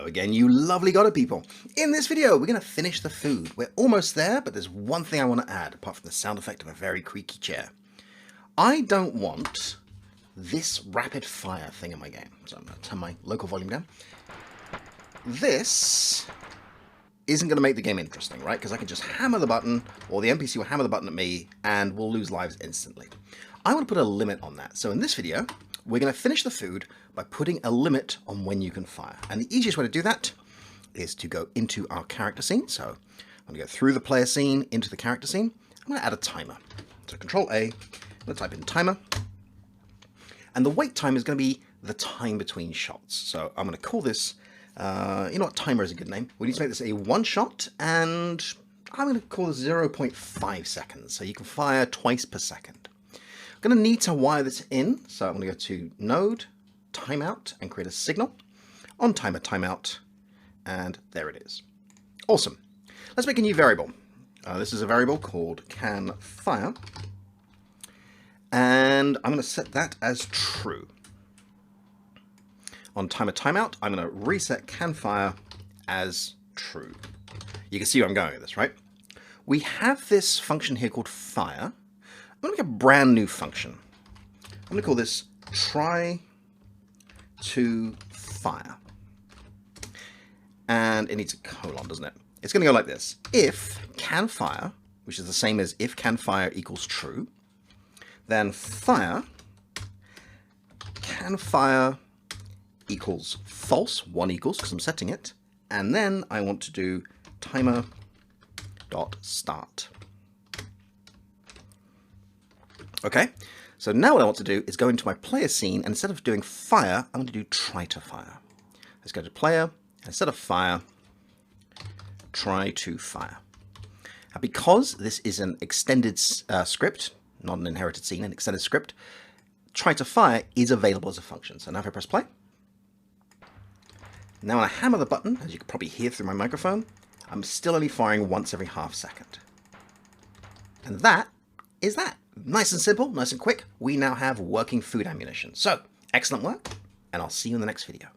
Hello again, you lovely gotta people. In this video, we're going to finish the food. We're almost there, but there's one thing I want to add, apart from the sound effect of a very creaky chair. I don't want this rapid fire thing in my game. So I'm going to turn my local volume down. This isn't going to make the game interesting, right? Because I can just hammer the button, or the NPC will hammer the button at me, and we'll lose lives instantly. I want to put a limit on that. So in this video, we're going to finish the food by putting a limit on when you can fire. And the easiest way to do that is to go into our character scene. So I'm going to go through the player scene into the character scene. I'm going to add a timer. So Control A, I'm going to type in timer. And the wait time is going to be the time between shots. So I'm going to call this, you know what, timer is a good name. We need to make this a one shot, and I'm going to call this 0.5 seconds. So you can fire twice per second. I'm going to need to wire this in, so I'm going to go to Node, Timeout, and create a signal on timer timeout, and there it is. Awesome. Let's make a new variable. This is a variable called canFire, and I'm going to set that as true. On timer timeout, I'm going to reset canFire as true. You can see where I'm going with this, right? We have this function here called fire. I'm going to make a brand new function. I'm going to call this try to fire. And it needs a colon, doesn't it? It's going to go like this. If canFire, which is the same as if canFire equals true, then fire canFire equals false, 1 equals, because I'm setting it. And then I want to do timer dot start. Okay, so now what I want to do is go into my player scene, and instead of doing fire, I'm going to do try to fire. Let's go to player, and instead of fire, try to fire. Now, because this is an extended script, not an inherited scene, an extended script, try to fire is available as a function. So now if I press play, now when I hammer the button, as you can probably hear through my microphone, I'm still only firing once every half second. And that is that. Nice and simple, nice and quick. We now have working food ammunition. So, excellent work, and I'll see you in the next video.